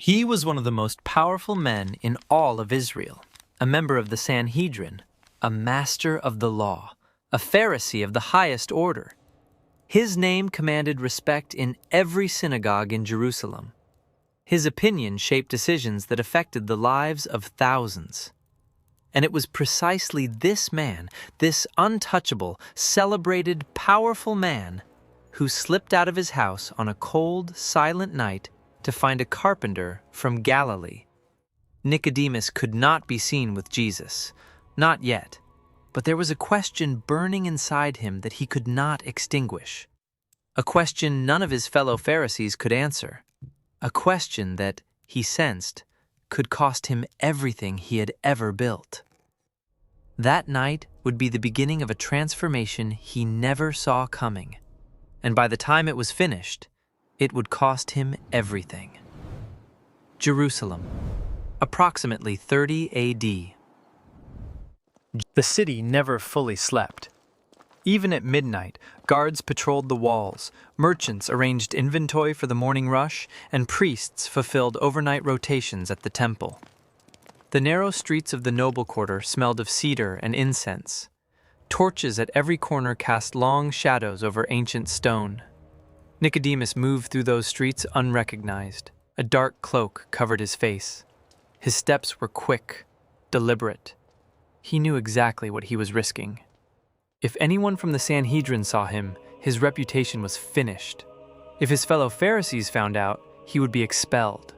He was one of the most powerful men in all of Israel, a member of the Sanhedrin, a master of the law, a Pharisee of the highest order. His name commanded respect in every synagogue in Jerusalem. His opinion shaped decisions that affected the lives of thousands. And it was precisely this man, this untouchable, celebrated, powerful man, who slipped out of his house on a cold, silent night to find a carpenter from Galilee. Nicodemus could not be seen with Jesus, not yet, but there was a question burning inside him that he could not extinguish. A question none of his fellow Pharisees could answer. A question that, he sensed, could cost him everything he had ever built. That night would be the beginning of a transformation he never saw coming, and by the time it was finished, it would cost him everything. Jerusalem, approximately 30 A.D. The city never fully slept. Even at midnight, guards patrolled the walls, merchants arranged inventory for the morning rush, and priests fulfilled overnight rotations at the temple. The narrow streets of the noble quarter smelled of cedar and incense. Torches at every corner cast long shadows over ancient stone. Nicodemus moved through those streets unrecognized. A dark cloak covered his face. His steps were quick, deliberate. He knew exactly what he was risking. If anyone from the Sanhedrin saw him, his reputation was finished. If his fellow Pharisees found out, he would be expelled.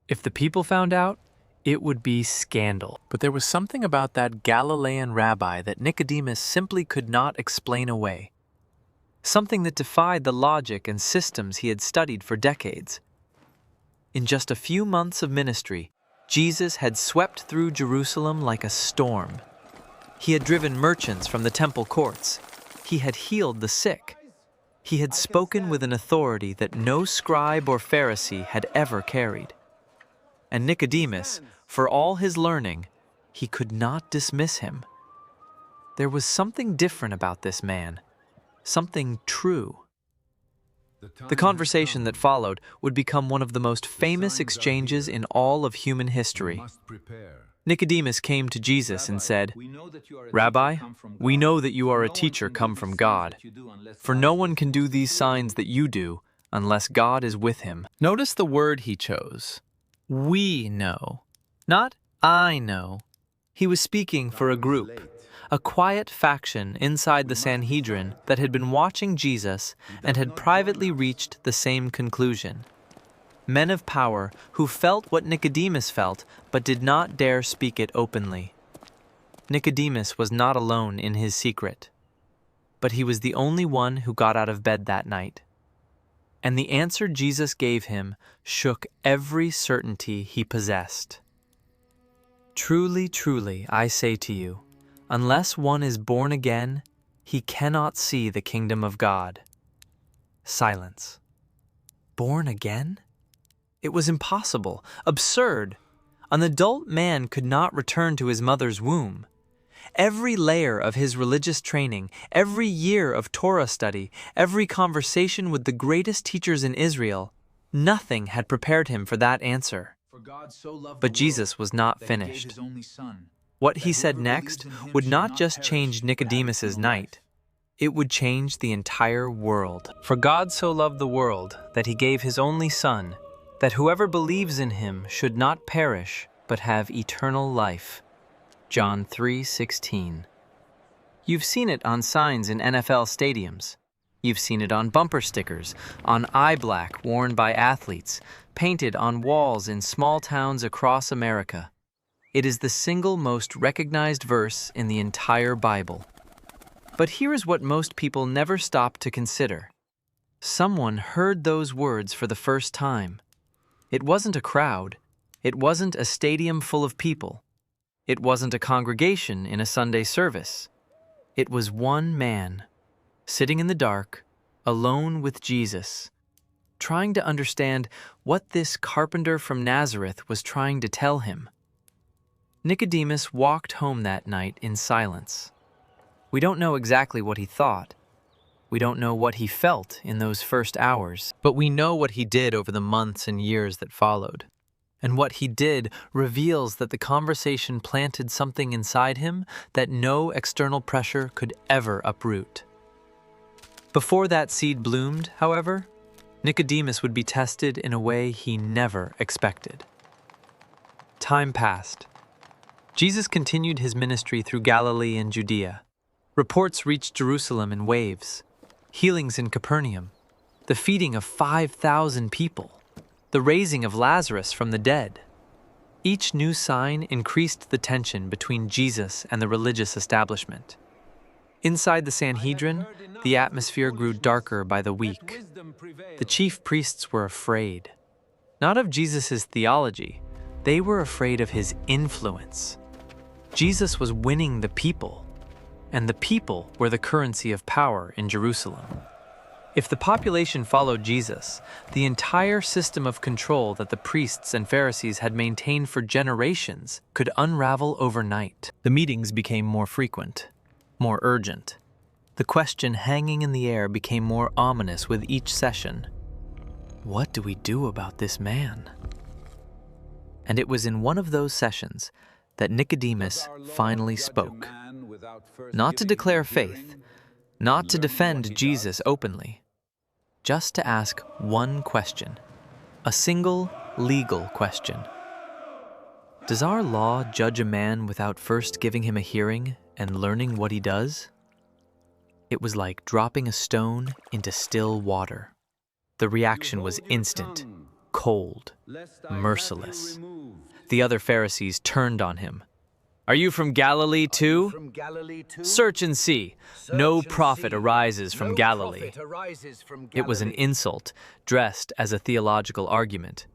If the people found out, it would be scandal. But there was something about that Galilean rabbi that Nicodemus simply could not explain away. Something that defied the logic and systems he had studied for decades. In just a few months of ministry, Jesus had swept through Jerusalem like a storm. He had driven merchants from the temple courts. He had healed the sick. He had spoken with an authority that no scribe or Pharisee had ever carried. And Nicodemus, for all his learning, he could not dismiss him. There was something different about this man, something true. The conversation that followed would become one of the most famous exchanges in all of human history. Nicodemus came to Jesus and said, "Rabbi, we know that you are a teacher come from God, for no one can do these signs that you do unless God is with him." Notice the word he chose. We know, not I know. He was speaking for a group, a quiet faction inside the Sanhedrin that had been watching Jesus and had privately reached the same conclusion. Men of power who felt what Nicodemus felt but did not dare speak it openly. Nicodemus was not alone in his secret, but he was the only one who got out of bed that night. And the answer Jesus gave him shook every certainty he possessed. Truly, truly, I say to you, unless one is born again, he cannot see the kingdom of God. Silence. Born again? It was impossible, absurd. An adult man could not return to his mother's womb. Every layer of his religious training, every year of Torah study, every conversation with the greatest teachers in Israel, nothing had prepared him for that answer. But Jesus was not finished. What he said next would not just change Nicodemus's night. It would change the entire world. For God so loved the world that he gave his only Son, that whoever believes in him should not perish, but have eternal life. John 3:16. You've seen it on signs in NFL stadiums. You've seen it on bumper stickers, on eye black worn by athletes, painted on walls in small towns across America. It is the single most recognized verse in the entire Bible. But here is what most people never stop to consider. Someone heard those words for the first time. It wasn't a crowd. It wasn't a stadium full of people. It wasn't a congregation in a Sunday service. It was one man, sitting in the dark, alone with Jesus, trying to understand what this carpenter from Nazareth was trying to tell him. Nicodemus walked home that night in silence. We don't know exactly what he thought. We don't know what he felt in those first hours, but we know what he did over the months and years that followed. And what he did reveals that the conversation planted something inside him that no external pressure could ever uproot. Before that seed bloomed, however, Nicodemus would be tested in a way he never expected. Time passed. Jesus continued his ministry through Galilee and Judea. Reports reached Jerusalem in waves. Healings in Capernaum, the feeding of 5,000 people, the raising of Lazarus from the dead. Each new sign increased the tension between Jesus and the religious establishment. Inside the Sanhedrin, the atmosphere grew darker by the week. The chief priests were afraid, not of Jesus' theology, they were afraid of his influence. Jesus was winning the people, and the people were the currency of power in Jerusalem. If the population followed Jesus, the entire system of control that the priests and Pharisees had maintained for generations could unravel overnight. The meetings became more frequent, more urgent. The question hanging in the air became more ominous with each session. What do we do about this man? And it was in one of those sessions that Nicodemus finally spoke. Not to declare faith, not to defend Jesus openly, just to ask one question, a single legal question. Does our law judge a man without first giving him a hearing and learning what he does? It was like dropping a stone into still water. The reaction was instant, cold, merciless. The other Pharisees turned on him. Are you from Galilee too? Search and see. No prophet arises from Galilee. It was an insult dressed as a theological argument.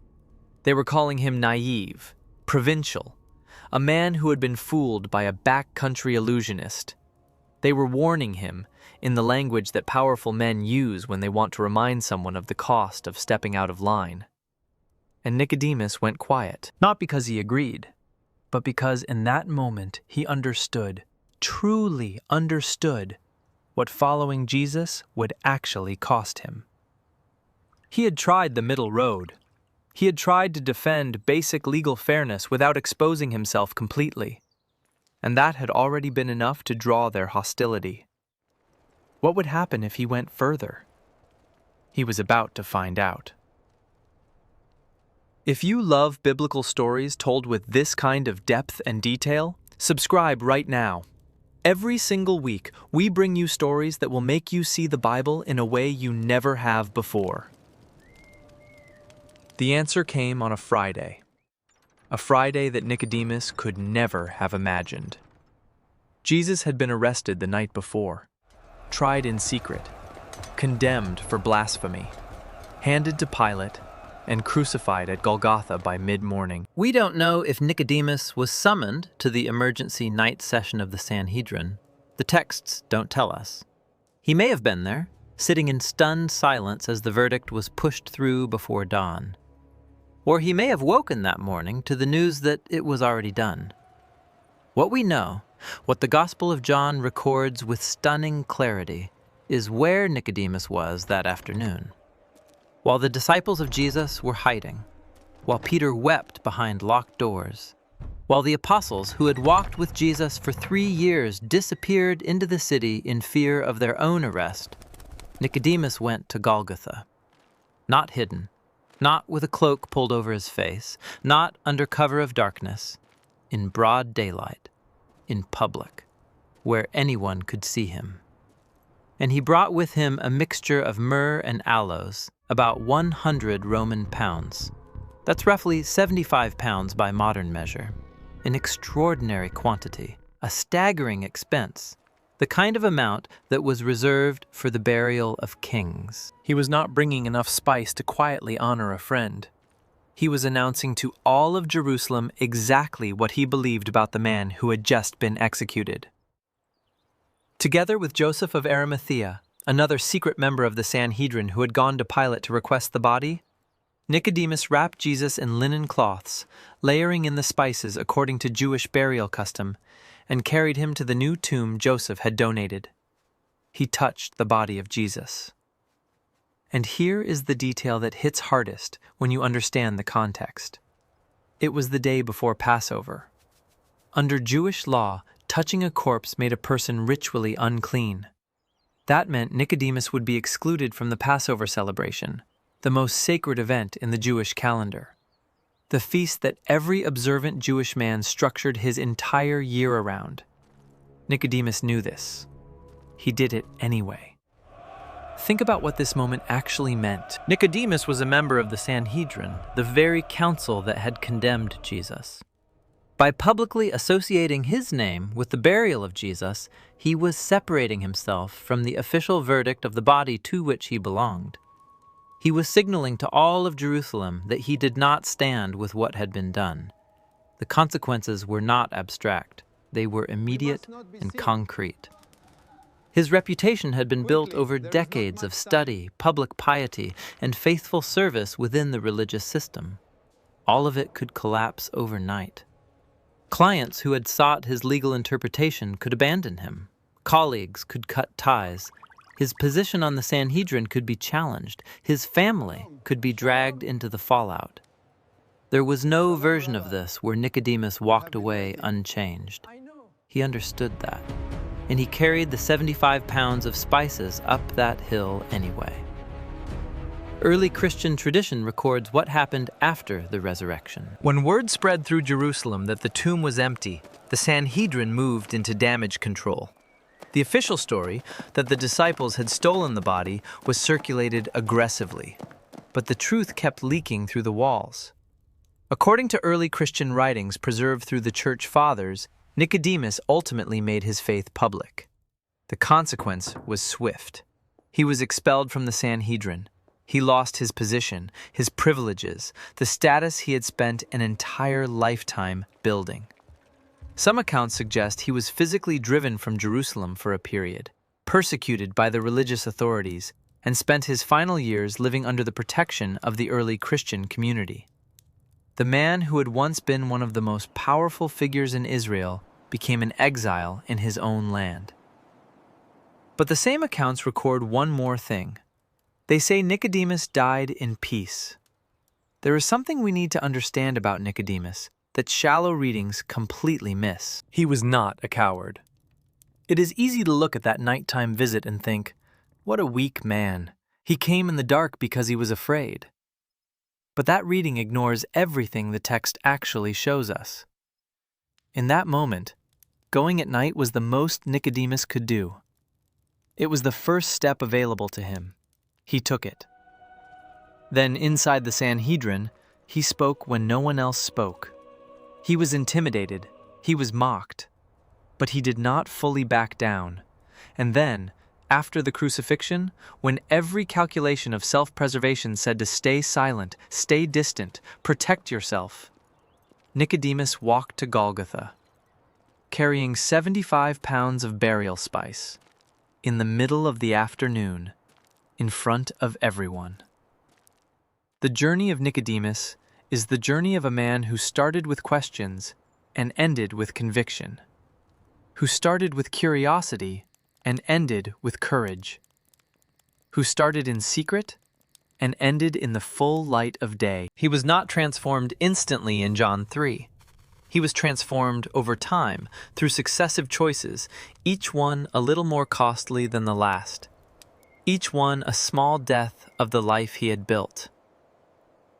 They were calling him naive, provincial, a man who had been fooled by a backcountry illusionist. They were warning him in the language that powerful men use when they want to remind someone of the cost of stepping out of line. And Nicodemus went quiet, not because he agreed, but because in that moment he understood, truly understood, what following Jesus would actually cost him. He had tried the middle road. He had tried to defend basic legal fairness without exposing himself completely, and that had already been enough to draw their hostility. What would happen if he went further? He was about to find out. If you love biblical stories told with this kind of depth and detail, subscribe right now. Every single week, we bring you stories that will make you see the Bible in a way you never have before. The answer came on a Friday that Nicodemus could never have imagined. Jesus had been arrested the night before, tried in secret, condemned for blasphemy, handed to Pilate, and crucified at Golgotha by mid-morning. We don't know if Nicodemus was summoned to the emergency night session of the Sanhedrin. The texts don't tell us. He may have been there, sitting in stunned silence as the verdict was pushed through before dawn. Or he may have woken that morning to the news that it was already done. What we know, what the Gospel of John records with stunning clarity, is where Nicodemus was that afternoon. While the disciples of Jesus were hiding, while Peter wept behind locked doors, while the apostles who had walked with Jesus for 3 years disappeared into the city in fear of their own arrest, Nicodemus went to Golgotha. Not hidden, not with a cloak pulled over his face, not under cover of darkness, in broad daylight, in public, where anyone could see him. And he brought with him a mixture of myrrh and aloes, about 100 Roman pounds. That's roughly 75 pounds by modern measure. An extraordinary quantity, a staggering expense, the kind of amount that was reserved for the burial of kings. He was not bringing enough spice to quietly honor a friend. He was announcing to all of Jerusalem exactly what he believed about the man who had just been executed. Together with Joseph of Arimathea, another secret member of the Sanhedrin who had gone to Pilate to request the body, Nicodemus wrapped Jesus in linen cloths, layering in the spices according to Jewish burial custom, and carried him to the new tomb Joseph had donated. He touched the body of Jesus. And here is the detail that hits hardest when you understand the context. It was the day before Passover. Under Jewish law, touching a corpse made a person ritually unclean. That meant Nicodemus would be excluded from the Passover celebration, the most sacred event in the Jewish calendar. The feast that every observant Jewish man structured his entire year around. Nicodemus knew this. He did it anyway. Think about what this moment actually meant. Nicodemus was a member of the Sanhedrin, the very council that had condemned Jesus. By publicly associating his name with the burial of Jesus, he was separating himself from the official verdict of the body to which he belonged. He was signaling to all of Jerusalem that he did not stand with what had been done. The consequences were not abstract. They were immediate and concrete. His reputation had been built over decades of study, public piety, and faithful service within the religious system. All of it could collapse overnight. Clients who had sought his legal interpretation could abandon him. Colleagues could cut ties. His position on the Sanhedrin could be challenged. His family could be dragged into the fallout. There was no version of this where Nicodemus walked away unchanged. He understood that, and he carried the 75 pounds of spices up that hill anyway. Early Christian tradition records what happened after the resurrection. When word spread through Jerusalem that the tomb was empty, the Sanhedrin moved into damage control. The official story, that the disciples had stolen the body, was circulated aggressively, but the truth kept leaking through the walls. According to early Christian writings preserved through the Church Fathers, Nicodemus ultimately made his faith public. The consequence was swift. He was expelled from the Sanhedrin. He lost his position, his privileges, the status he had spent an entire lifetime building. Some accounts suggest he was physically driven from Jerusalem for a period, persecuted by the religious authorities, and spent his final years living under the protection of the early Christian community. The man who had once been one of the most powerful figures in Israel became an exile in his own land. But the same accounts record one more thing. They say Nicodemus died in peace. There is something we need to understand about Nicodemus that shallow readings completely miss. He was not a coward. It is easy to look at that nighttime visit and think, what a weak man. He came in the dark because he was afraid. But that reading ignores everything the text actually shows us. In that moment, going at night was the most Nicodemus could do. It was the first step available to him. He took it. Then inside the Sanhedrin, he spoke when no one else spoke. He was intimidated, he was mocked, but he did not fully back down. And then, after the crucifixion, when every calculation of self-preservation said to stay silent, stay distant, protect yourself, Nicodemus walked to Golgotha, carrying 75 pounds of burial spice, in the middle of the afternoon, in front of everyone. The journey of Nicodemus is the journey of a man who started with questions and ended with conviction, who started with curiosity and ended with courage, who started in secret and ended in the full light of day. He was not transformed instantly in John 3. He was transformed over time through successive choices, each one a little more costly than the last, each one a small death of the life he had built.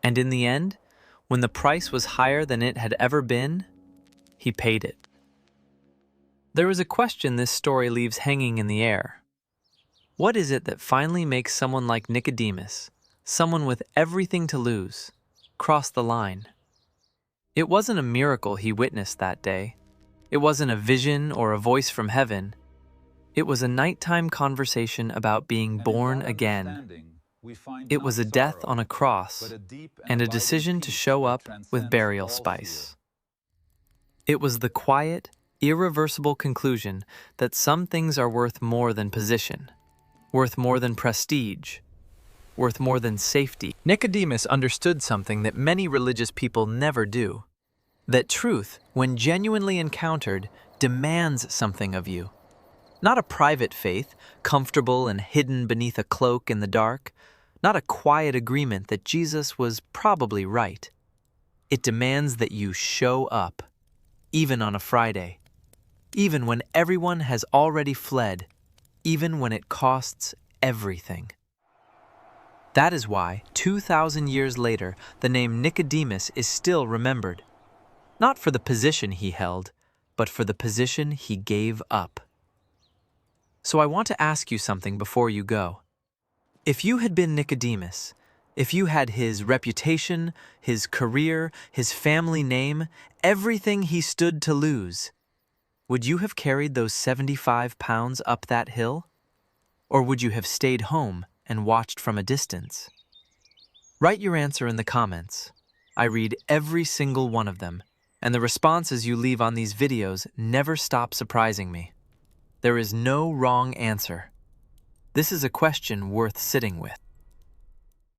And in the end, when the price was higher than it had ever been, he paid it. There is a question this story leaves hanging in the air. What is it that finally makes someone like Nicodemus, someone with everything to lose, cross the line? It wasn't a miracle he witnessed that day. It wasn't a vision or a voice from heaven. It was a nighttime conversation about being born again. It was a death on a cross and a decision to show up with burial spice. It was the quiet, irreversible conclusion that some things are worth more than position, worth more than prestige, worth more than safety. Nicodemus understood something that many religious people never do, that truth, when genuinely encountered, demands something of you. Not a private faith, comfortable and hidden beneath a cloak in the dark, not a quiet agreement that Jesus was probably right. It demands that you show up, even on a Friday, even when everyone has already fled, even when it costs everything. That is why, 2,000 years later, the name Nicodemus is still remembered, not for the position he held, but for the position he gave up. So I want to ask you something before you go. If you had been Nicodemus, if you had his reputation, his career, his family name, everything he stood to lose, would you have carried those 75 pounds up that hill? Or would you have stayed home and watched from a distance? Write your answer in the comments. I read every single one of them, and the responses you leave on these videos never stop surprising me. There is no wrong answer. This is a question worth sitting with.